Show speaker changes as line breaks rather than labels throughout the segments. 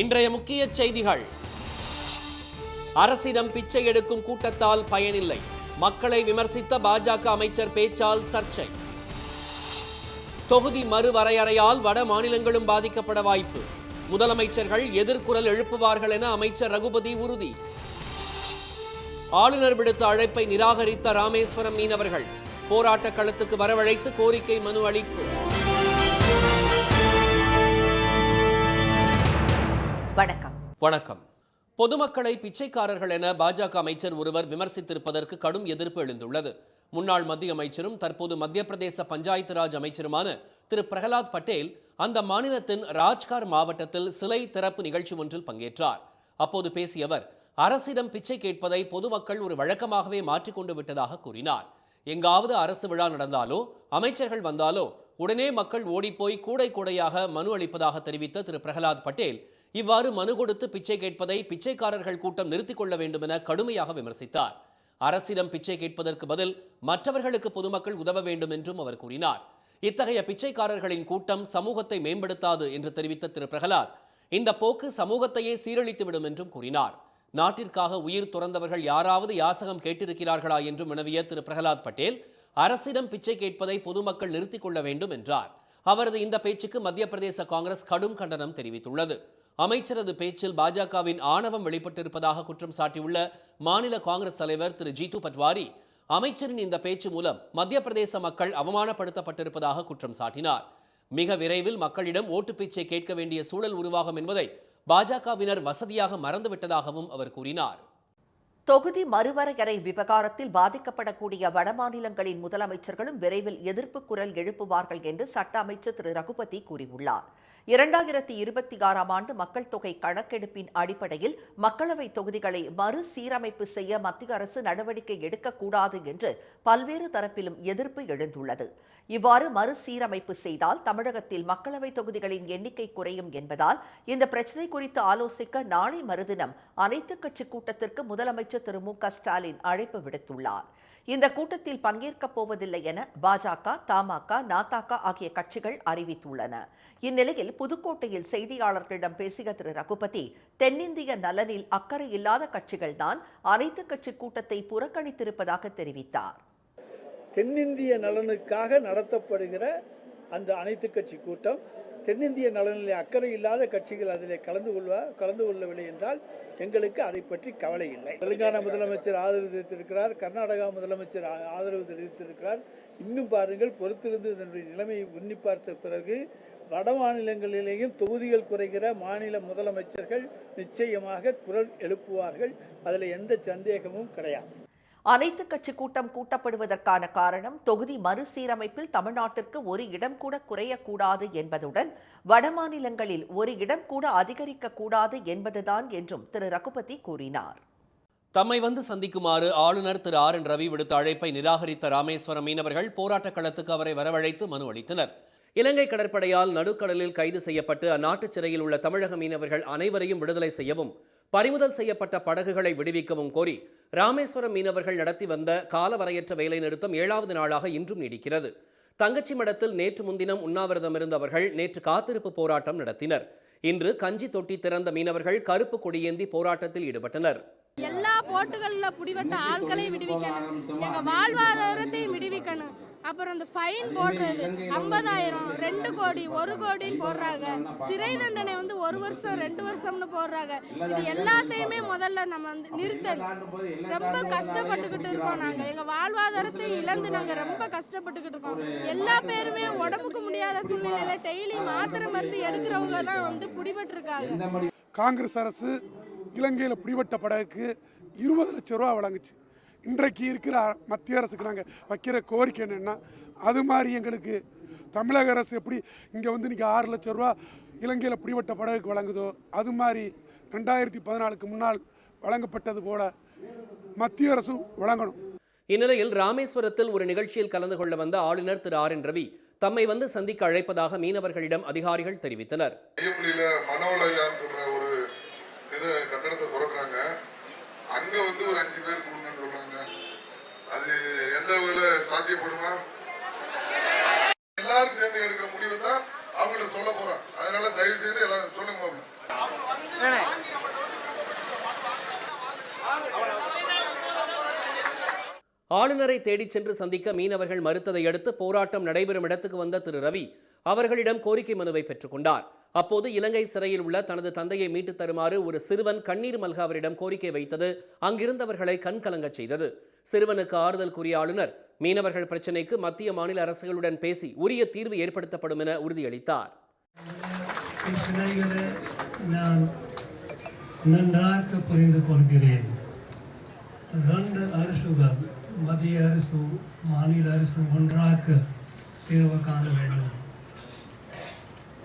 இன்றைய முக்கிய செய்திகள். அரசிடம் பிச்சை எடுக்கும் கூட்டத்தால் பயனில்லை. மக்களை விமர்சித்த பாஜக அமைச்சர் பேச்சால் சர்ச்சை. தொகுதி மறுவரையறையால் வட மாநிலங்களும் பாதிக்கப்பட வாய்ப்பு. முதலமைச்சர்கள் எதிர்குரல் எழுப்புவார்கள் என அமைச்சர் ரகுபதி உறுதி. ஆளுநர் விடுத்த அழைப்பை நிராகரித்த ராமேஸ்வரம் மீனவர்கள் போராட்ட களத்துக்கு வரவழைத்து கோரிக்கை மனு அளிப்பு. வணக்கம். பொதுமக்களை பிச்சைக்காரர்கள் என பாஜக அமைச்சர் ஒருவர் விமர்சித்திருப்பதற்கு கடும் எதிர்ப்பு எழுந்துள்ளது. முன்னாள் மத்திய அமைச்சரும் தற்போது மத்திய பிரதேச பஞ்சாயத்து ராஜ் அமைச்சருமான திரு பிரகலாத் பட்டேல் அந்த மாநிலத்தின் ராஜ்கார் மாவட்டத்தில் சிலை திறப்பு நிகழ்ச்சி ஒன்றில் பங்கேற்றார். அப்போது பேசிய அவர் அரசிடம் பிச்சை கேட்பதை பொதுமக்கள் ஒரு வழக்கமாகவே மாற்றிக்கொண்டு விட்டதாக கூறினார். எங்காவது அரசு விழா நடந்தாலோ அமைச்சர்கள் வந்தாலோ உடனே மக்கள் ஓடிப்போய் கூடை கூடையாக மனு அளிப்பதாக தெரிவித்த திரு பிரகலாத் பட்டேல் இவ்வாறு மனு கொடுத்து பிச்சை கேட்பதை பிச்சைக்காரர்கள் கூட்டம் நிறுத்திக் கொள்ள வேண்டும் என கடுமையாக விமர்சித்தார். அரசிடம் பிச்சை கேட்பதற்கு பதில் மற்றவர்களுக்கு பொதுமக்கள் உதவ வேண்டும் என்றும் அவர் கூறினார். இத்தகைய பிச்சைக்காரர்களின் கூட்டம் சமூகத்தை மேம்படுத்தாது என்று தெரிவித்த திரு பிரகலாத் இந்த போக்கு சமூகத்தையே சீரழித்துவிடும் என்றும் கூறினார். நாட்டிற்காக உயிர் துறந்தவர்கள் யாராவது யாசகம் கேட்டிருக்கிறார்களா என்றும் வினவிய திரு பிரகலாத் பட்டேல் அரசிடம் பிச்சை கேட்பதை பொதுமக்கள் நிறுத்திக் கொள்ள வேண்டும் என்றார். அவரது இந்த பேச்சுக்கு மத்திய பிரதேச காங்கிரஸ் கடும் கண்டனம் தெரிவித்துள்ளது. அமைச்சரது பேச்சில் பாஜகவின் ஆணவம் வெளிப்பட்டிருப்பதாக குற்றம் சாட்டியுள்ள மாநில காங்கிரஸ் தலைவர் திரு ஜீது பட்வாரி அமைச்சரின் இந்த பேச்சு மூலம் மத்திய பிரதேச மக்கள் அவமானப்படுத்தப்பட்டிருப்பதாக குற்றம் சாட்டினார். மிக விரைவில் மக்களிடம் ஓட்டு பிச்சை கேட்க வேண்டிய சூழல் உருவாகும் என்பதை பாஜகவினர் வசதியாக மறந்துவிட்டதாகவும் அவர் கூறினார்.
தொகுதி மறுவரையறை விவகாரத்தில் பாதிக்கப்படக்கூடிய வடமாநிலங்களின் முதலமைச்சர்களும் விரைவில் எதிர்ப்பு குரல் எழுப்புவார்கள் என்று சட்ட அமைச்சர் திரு ரகுபதி கூறியுள்ளார். 2026ஆம் ஆண்டு மக்கள் தொகை கணக்கெடுப்பின் அடிப்படையில் மக்களவை தொகுதிகளை மறுசீரமைப்பு செய்ய மத்திய அரசு நடவடிக்கை எடுக்கக்கூடாது என்று பல்வேறு தரப்பிலும் எதிர்ப்பு எழுந்துள்ளது. இவ்வாறு மறுசீரமைப்பு செய்தால் தமிழகத்தில் மக்களவை தொகுதிகளின் எண்ணிக்கை குறையும் என்பதால் இந்த பிரச்சினை குறித்து ஆலோசிக்க நாளை மறுதினம் அனைத்துக் கட்சி கூட்டத்திற்கு முதலமைச்சர் திரு மு க ஸ்டாலின் அழைப்பு விடுத்துள்ளார். இந்த கூட்டத்தில் பங்கேற்கப் போவதில்லை என பாஜக, தமாக, நாதாக ஆகிய கட்சிகள் அறிவித்துள்ளன. இந்நிலையில் புதுக்கோட்டையில் செய்தியாளர்களிடம் பேசிய திரு ரகுபதி தென்னிந்திய நலனில் அக்கறை இல்லாத கட்சிகள்தான் அனைத்துக் கட்சி கூட்டத்தை புறக்கணித்திருப்பதாக தெரிவித்தார்.
தென்னிந்திய நலனுக்காக நடத்தப்படுகிற அந்த அனைத்துக் கட்சி கூட்டம் தென்னிந்திய நலனில் அக்கறை இல்லாத கட்சிகள் அதில் கலந்து கொள்ளவில்லை என்றால் எங்களுக்கு அதை பற்றி கவலை இல்லை. தெலுங்கானா முதலமைச்சர் ஆதரவு தெரிவித்திருக்கிறார், கர்நாடகா முதலமைச்சர் ஆதரவு தெரிவித்திருக்கிறார். இன்னும் பாருங்கள், பொறுத்திருந்து இதனுடைய நிலைமையை உன்னி பார்த்த பிறகு வட மாநிலங்களிலேயும் தொகுதிகள் குறைகிற மாநில முதலமைச்சர்கள் நிச்சயமாக குரல் எழுப்புவார்கள். அதில் எந்த சந்தேகமும் கிடையாது.
அனைத்து கட்சி கூட்டம் கூட்டப்படுவதற்கான காரணம் தொகுதி மறுசீரமைப்பில் தமிழ்நாட்டிற்கு ஒரு இடம் கூட குறையக்கூடாது என்பதுடன் வடமாநிலங்களில் ஒரு இடம் கூட அதிகரிக்கக்கூடாது என்பதுதான் என்றும் திரு ரகுபதி கூறினார்.
தம்மை வந்து சந்திக்குமாறு ஆளுநர் திரு ஆர் என் ரவி விடுத்த அழைப்பை நிராகரித்த ராமேஸ்வரம் மீனவர்கள் போராட்ட களத்துக்கு அவரை வரவழைத்து மனு அளித்தனர். இலங்கை கடற்படையால் நடுக்கடலில் கைது செய்யப்பட்டு அந்நாட்டு சிறையில் உள்ள தமிழக மீனவர்கள் அனைவரையும் விடுதலை செய்யவும் பறிமுதல் செய்யப்பட்ட படகுகளை விடுவிக்கவும் கோரி ராமேஸ்வரம் மீனவர்கள் நடத்தி வந்த காலவரையற்ற வேலை நிறுத்தம் 7வது நாளாக இன்றும் நீடிக்கிறது. தங்கச்சி மடத்தில் நேற்று முன்தினம் உண்ணாவிரதம் இருந்த அவர்கள் நேற்று காத்திருப்பு போராட்டம் நடத்தினர். இன்று கஞ்சி தொட்டி திறந்த மீனவர்கள் கருப்பு கொடியேந்தி போராட்டத்தில் ஈடுபட்டனர்.
எல்லா போட்டுகள்ல பிடிபட்ட ஆட்களை விடுவிக்கணும், எங்க வாழ்வாதாரத்தையும் விடுவிக்கணும். அப்புறம் இந்த ஃபைன் போடுறது 50,000, 2 கோடி, 1 கோடின்னு போடுறாங்க. சிறை தண்டனை 1 வருஷம் 2 வருஷம்னு போடுறாங்க. இது எல்லாத்தையுமே முதல்ல நம்ம நிறுத்தணும். ரொம்ப கஷ்டப்பட்டுக்கிட்டு இருக்கோம். நாங்க எங்க வாழ்வாதாரத்தை இழந்து நாங்க ரொம்ப கஷ்டப்பட்டுக்கிட்டு இருக்கோம். எல்லா பேருமே உடம்புக்கு முடியாத சூழ்நிலையில டெய்லி மாத்திரை மருந்து எடுக்கிறவங்க தான் பிடிபட்டு இருக்காங்க.
காங்கிரஸ் அரசு இலங்கையில் பிடிபட்ட படகுக்கு 20 லட்சம் ரூபா வழங்குச்சு. இன்றைக்கு இருக்கிற மத்திய அரசுக்கு நாங்கள் வைக்கிற கோரிக்கை என்னென்னா, அது மாதிரி எங்களுக்கு தமிழக அரசு எப்படி இங்கே இன்றைக்கி 6 லட்சம் ரூபா இலங்கையில் பிடிபட்ட படகுக்கு வழங்குதோ அது மாதிரி 2014க்கு முன்னால் வழங்கப்பட்டது போல மத்திய அரசு வழங்கணும்.
இந்நிலையில் ராமேஸ்வரத்தில் ஒரு நிகழ்ச்சியில் கலந்து கொள்ள வந்த ஆளுநர் திரு ஆர் என் ரவி தம்மை வந்து சந்திக்க அழைப்பதாக மீனவர்களிடம் அதிகாரிகள் தெரிவித்தனர்.
கட்டடத்தை திறக்கிறாங்க, அங்க ஒரு 5 பேர் கொடுங்கன்னு சொல்றாங்க. அது எந்த வகையில சாத்தியப்படுமா? எல்லாரும் சேர்ந்து எடுக்கிற முடிவு தான் அவங்கள்ட்ட சொல்ல போறோம். அதனால தயவு செய்து எல்லாரும் சொல்லுங்க.
ஆளுநரை தேடிச் சென்று சந்திக்க மீனவர்கள் மறுத்ததை அடுத்து போராட்டம் நடைபெறும் இடத்துக்கு வந்த திரு ரவி அவர்களிடம் கோரிக்கை மனுவை பெற்றுக் கொண்டார். அப்போது இலங்கை சிறையில் உள்ள தனது தந்தையை மீட்டுத் தருமாறு ஒரு சிறுவன் கண்ணீர் மல்க அவரிடம் கோரிக்கை வைத்தது அங்கிருந்தவர்களை கண்கலங்கச் செய்தது. சிறுவனுக்கு ஆறுதல் கூறிய ஆளுநர் மீனவர்கள் பிரச்சினைக்கு மத்திய மாநில அரசுகளுடன் பேசி உரிய தீர்வு ஏற்படுத்தப்படும் என உறுதியளித்தார்.
நன்றாக புரிந்து கொள்கிறேன். 2 அரசுகள் மத்திய அரசும் மாநில அரசும் ஒன்றாக தீர்வு காண வேண்டும்.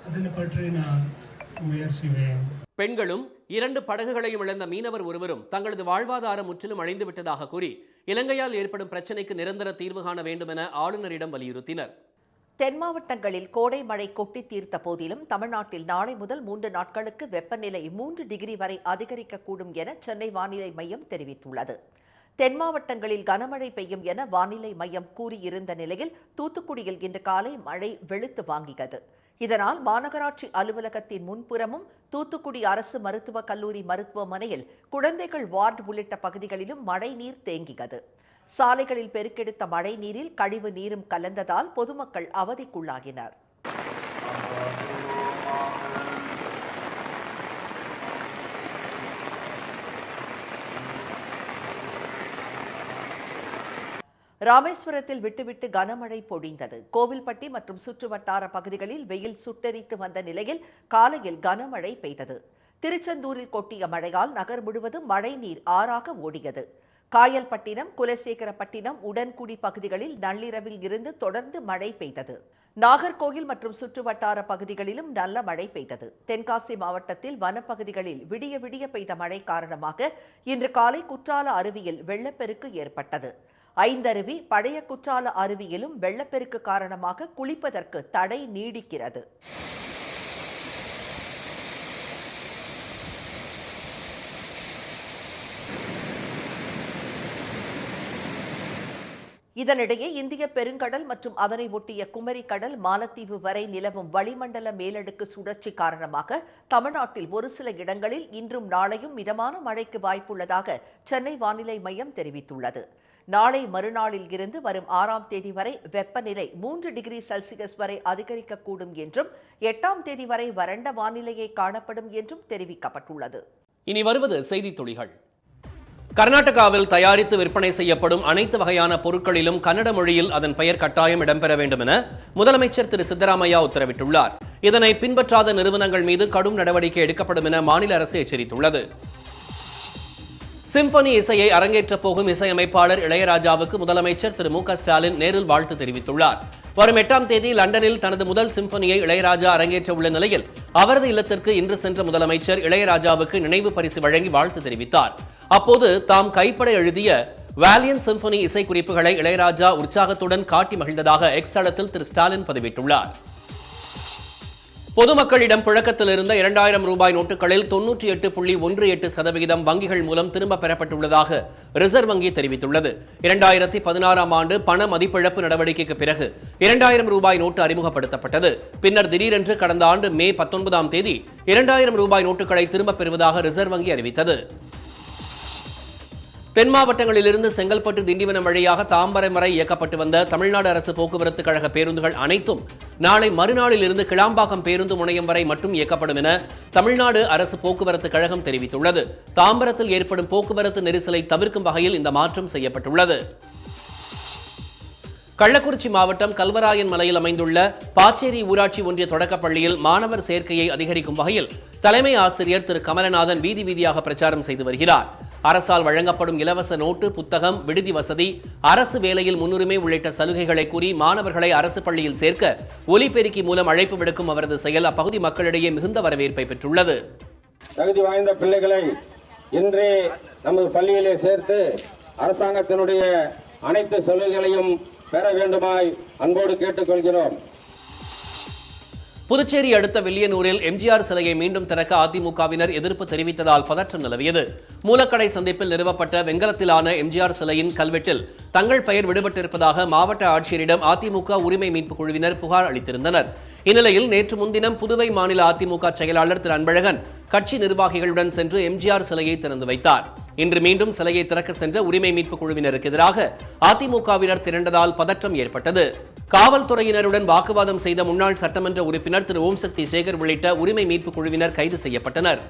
அதனை பற்றி நான் முயற்சிவேன்.
பெண்களும் 2 படகுகளையும் இழந்த மீனவர் ஒருவரும் தங்களது வாழ்வாதாரம் முற்றிலும் அழிந்து விட்டதாக கூறி இலங்கையால் ஏற்படும் பிரச்சினைக்கு நிரந்தர தீர்வு காண வேண்டும் என ஆளுநரிடம் வலியுறுத்தினர்.
தென் மாவட்டங்களில் கோடை மழை கொட்டி தீர்த்த போதிலும் தமிழ்நாட்டில் நாளை முதல் 3 நாட்களுக்கு வெப்பநிலை 3 டிகிரி வரை அதிகரிக்கக்கூடும் என சென்னை வானிலை மையம் தெரிவித்துள்ளது. தென் மாவட்டங்களில் கனமழை பெய்யும் என வானிலை மையம் கூறியிருந்த நிலையில் தூத்துக்குடியில் இன்று காலை மழை வெளுத்து வாங்கியது. இதனால் மாநகராட்சி அலுவலகத்தின் முன்புறமும் தூத்துக்குடி அரசு மருத்துவக் கல்லூரி மருத்துவமனையில் குழந்தைகள் வார்டு உள்ளிட்ட பகுதிகளிலும் மழை நீர் தேங்கியது. சாலைகளில் பெருக்கெடுத்த மழை நீரில் கழிவு நீரும் கலந்ததால் பொதுமக்கள் அவதிக்குள்ளாகினர். ராமேஸ்வரத்தில் விட்டுவிட்டு கனமழை பொழிந்தது. கோவில்பட்டி மற்றும் சுற்றுவட்டார பகுதிகளில் வெயில் சுட்டெரித்து வந்த நிலையில் காலையில் கனமழை பெய்தது. திருச்செந்தூரில் கொட்டிய மழையால் நகர் முழுவதும் மழை நீர் ஆறாக ஓடியது. காயல்பட்டினம், குலசேகரப்பட்டினம், உடன்குடி பகுதிகளில் நள்ளிரவில் இருந்து தொடர்ந்து மழை பெய்தது. நாகர்கோவில் மற்றும் சுற்றுவட்டார பகுதிகளிலும் நல்ல மழை பெய்தது. தென்காசி மாவட்டத்தில் வனப்பகுதிகளில் விடிய விடிய பெய்த மழை காரணமாக இன்று காலை குற்றால அருவியில் வெள்ளப்பெருக்கு ஏற்பட்டது. ஐந்தருவி, பழைய குற்றால அருவியிலும் வெள்ளப்பெருக்கு காரணமாக குளிப்பதற்கு தடை நீடிக்கிறது. இதனிடையே இந்திய பெருங்கடல் மற்றும் அதனை ஒட்டிய குமரி கடல், மாலத்தீவு வரை நிலவும் வளிமண்டல மேலடுக்கு சுழற்சி காரணமாக தமிழ்நாட்டில் ஒரு சில இடங்களில் இன்றும் நாளையும் மிதமான மழைக்கு வாய்ப்புள்ளதாக சென்னை வானிலை மையம் தெரிவித்துள்ளது. நாளை மறுநாளில் இருந்து வரும் 6ஆம் தேதி வரை வெப்பநிலை 3 டிகிரி செல்சியஸ் வரை அதிகரிக்கக்கூடும் என்றும் 8ஆம் தேதி வரை வறண்ட வானிலையே காணப்படும் என்றும் தெரிவிக்கப்பட்டுள்ளது.
இனி வருவது செய்தி துளிகள். கர்நாடகாவில் தயாரித்து விற்பனை செய்யப்படும் அனைத்து வகையான பொருட்களிலும் கன்னட மொழியில் அதன் பெயர் கட்டாயம் இடம்பெற வேண்டும் என முதலமைச்சர் திரு சித்தராமையா உத்தரவிட்டுள்ளார். இதனை பின்பற்றாத நிறுவனங்கள் மீது கடும் நடவடிக்கை எடுக்கப்படும் என மாநில அரசு எச்சரித்துள்ளது. சிம்பனி இசையை அரங்கேற்றப் போகும் இசையமைப்பாளர் இளையராஜாவுக்கு முதலமைச்சர் திரு மு க ஸ்டாலின் நேரில் வாழ்த்து தெரிவித்துள்ளார். வரும் 8ஆம் தேதி லண்டனில் தனது முதல் சிம்பனியை இளையராஜா அரங்கேற்ற உள்ள நிலையில் அவரது இல்லத்திற்கு இன்று சென்ற முதலமைச்சர் இளையராஜாவுக்கு நினைவு பரிசு வழங்கி வாழ்த்து தெரிவித்தார். அப்போது தாம் கைப்பட எழுதிய வாலியன் சிம்பனி இசைக்குறிப்புகளை இளையராஜா உற்சாகத்துடன் காட்டி மகிழ்ந்ததாக எக்ஸ் தளத்தில் திரு ஸ்டாலின் பதிவிட்டுள்ளார். பொதுமக்களிடம் புழக்கத்தில் இருந்த 2000 ரூபாய் நோட்டுகளில் 98.18% வங்கிகள் மூலம் திரும்ப பெறப்பட்டுள்ளதாக ரிசர்வ் வங்கி தெரிவித்துள்ளது. 2016ஆம் ஆண்டு பண மதிப்பிழப்பு நடவடிக்கைக்கு பிறகு 2000 ரூபாய் நோட்டு அறிமுகப்படுத்தப்பட்டது. பின்னர் திடீரென்று கடந்த ஆண்டு மே 19ஆம் தேதி 2000 ரூபாய் நோட்டுகளை திரும்பப் பெறுவதாக ரிசர்வ் வங்கி அறிவித்தது. தென் மாவட்டங்களிலிருந்து செங்கல்பட்டு, திண்டிவனம் வழியாக தாம்பரம் வரை இயக்கப்பட்டு வந்த தமிழ்நாடு அரசு போக்குவரத்து கழக பேருந்துகள் அனைத்தும் நாளை மறுநாளில் இருந்து கிளாம்பாக்கம் பேருந்து முனையம் வரை மட்டும் இயக்கப்படும் என தமிழ்நாடு அரசு போக்குவரத்து கழகம் தெரிவித்துள்ளது. தாம்பரத்தில் ஏற்படும் போக்குவரத்து நெரிசலை தவிர்க்கும் வகையில் இந்த மாற்றம் செய்யப்பட்டுள்ளது. கள்ளக்குறிச்சி மாவட்டம் கல்வராயன் மலையில் அமைந்துள்ள பாச்சேரி ஊராட்சி ஒன்றிய தொடக்கப்பள்ளியில் மாணவர் சேர்க்கையை அதிகரிக்கும் வகையில் தலைமை ஆசிரியர் திரு கமலநாதன் வீதி வீதியாக பிரச்சாரம் செய்து வருகிறார். அரசால் வழங்கப்படும் இலவச நோட்டு, புத்தகம், விடுதி வசதி, அரசு வேலையில் முன்னுரிமை உள்ளிட்ட சலுகைகளை கூறி மாணவர்களை அரசு பள்ளியில் சேர்க்க ஒலிபெருக்கி மூலம் அழைப்பு விடுக்கும் அவரது செயல் அப்பகுதி மக்களிடையே மிகுந்த வரவேற்பை பெற்றுள்ளது.
தகுதி வாய்ந்த பிள்ளைகளை இன்றே நமது பள்ளியிலே சேர்த்து அரசாங்கத்தினுடைய அனைத்து சலுகைகளையும் பெற வேண்டுமாய் அன்போடு கேட்டுக்கொள்கிறோம்.
புதுச்சேரி அடுத்த வில்லியனூரில் எம்ஜிஆர் சிலையை மீண்டும் திறக்க அதிமுகவினர் எதிர்ப்பு தெரிவித்ததால் பதற்றம் நிலவியது. மூலக்கடை சந்திப்பில் நிறுவப்பட்ட வெங்கலத்திலான எம்ஜிஆர் சிலையின் கல்வெட்டில் தங்கள் பெயர் விடுபட்டிருப்பதாக மாவட்ட ஆட்சியரிடம் அதிமுக உரிமை மீட்பு குழுவினர் புகார் அளித்திருந்தனர். இந்நிலையில் நேற்று முன்தினம் புதுவை மாநில அதிமுக செயலாளர் திரு அன்பழகன் கட்சி நிர்வாகிகளுடன் சென்று எம்ஜிஆர் சிலையை திறந்து வைத்தார். இன்று மீண்டும் சிலையை திறக்க சென்ற உரிமை மீட்பு குழுவினருக்கு எதிராக அதிமுகவினர் திரண்டதால் பதற்றம் ஏற்பட்டது. காவல்துறையினருடன் வாக்குவாதம் செய்த முன்னாள் சட்டமன்ற உறுப்பினர் திரு ஓம்சக்தி சேகர் உள்ளிட்ட உரிமை மீட்பு குழுவினர் கைது செய்யப்பட்டனர்.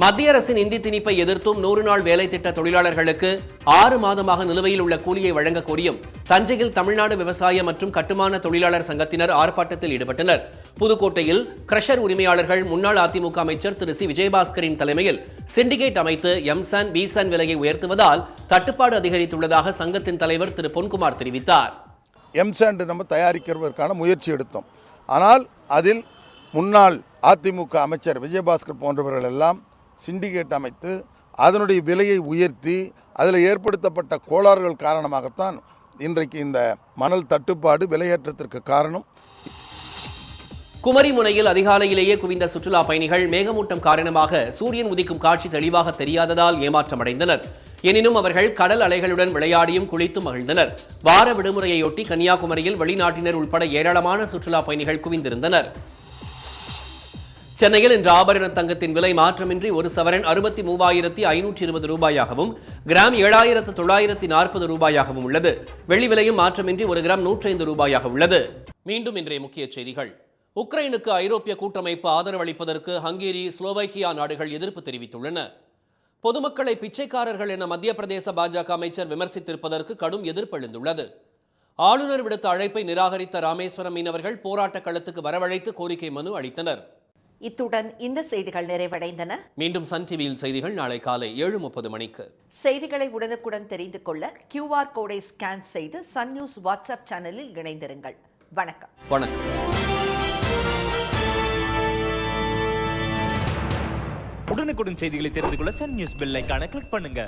மத்திய அரசின் இந்தி திணிப்பை எதிர்த்தும் 100 நாள் வேலை திட்ட தொழிலாளர்களுக்கு 6 மாதமாக நிலுவையில் உள்ள கூலியை வழங்க கோரியும் தஞ்சையில் தமிழ்நாடு விவசாய மற்றும் கட்டுமான தொழிலாளர் சங்கத்தினர் ஆர்ப்பாட்டத்தில் ஈடுபட்டனர். புதுக்கோட்டையில் கிரஷர் உரிமையாளர்கள் முன்னாள் அதிமுக அமைச்சர் திரு சி விஜயபாஸ்கரின் தலைமையில் சிண்டிகேட் அமைத்து எம்சான் பிசான் விலையை உயர்த்துவதால் தட்டுப்பாடு அதிகரித்துள்ளதாக சங்கத்தின் தலைவர் திரு பொன்குமார் தெரிவித்தார்.
எம்சாண்ட் நம்ம தயாரிக்கிறதற்கான முயற்சி எடுத்தோம். ஆனால் அதில் முன்னாள் அதிமுக அமைச்சர் விஜயபாஸ்கர் போன்றவர்கள் எல்லாம் சிண்டிகேட் அமைத்து அதனுடைய விலையை உயர்த்தி அதில் ஏற்படுத்தப்பட்ட கோளாறுகள் காரணமாகத்தான் இன்றைக்கு இந்த மணல் தட்டுப்பாடு விலையேற்றத்திற்கு காரணம்.
குமரி முனையில் அதிகாலையிலேயே குவிந்த சுற்றுலா பயணிகள் மேகமூட்டம் காரணமாக சூரியன் உதிக்கும் காட்சி தெளிவாக தெரியாததால் ஏமாற்றமடைந்தனர். எனினும் அவர்கள் கடல் அலைகளுடன் விளையாடியும் குளித்தும் மகிழ்ந்தனர். வார விடுமுறையொட்டி கன்னியாகுமரியில் வெளிநாட்டினர் உட்பட ஏராளமான சுற்றுலா பயணிகள் குவிந்திருந்தனர். சென்னையில் இன்று ஆபரண தங்கத்தின் விலை மாற்றமின்றி ஒரு சவரன் 63,520 ரூபாயாகவும் கிராம் 7,940 ரூபாயாகவும் உள்ளது. வெள்ளி விலையும் மாற்றமின்றி ஒரு கிராம் 105 ரூபாயாக உள்ளது. மீண்டும் இன்றைய முக்கிய செய்திகள். உக்ரைனுக்கு ஐரோப்பிய கூட்டமைப்பு ஆதரவு அளிப்பதற்கு ஹங்கேரி, ஸ்லோவைக்கியா நாடுகள் எதிர்ப்பு தெரிவித்துள்ளன. பொதுமக்களை பிச்சைக்காரர்கள் என மத்திய பிரதேச பாஜக அமைச்சர் விமர்சித்திருப்பதற்கு கடும் எதிர்ப்பு எழுந்துள்ளது. ஆளுநர் விடுத்த அழைப்பை நிராகரித்த ராமேஸ்வரம் மீனவர்கள் போராட்ட களத்துக்கு வரவழைத்து கோரிக்கை மனு அளித்தனர்.
இத்துடன் இந்த செய்திகள் நிறைவடைந்தன.
மீண்டும் சன் டிவியில் செய்திகள் நாளை காலை 7:30 மணிக்கு.
செய்திகளை உடனுக்குடன் தெரிந்து கொள்ள QR கோடை ஸ்கேன் செய்து சன் நியூஸ் வாட்ஸ்அப் சேனலில் இணைந்திருங்கள். வணக்கம்.
வணக்கம்.
உடனுக்குடன் செய்திகளை தெரிந்து கொள்ள சன் நியூஸ் பெல் ஐகானை கிளிக் பண்ணுங்க.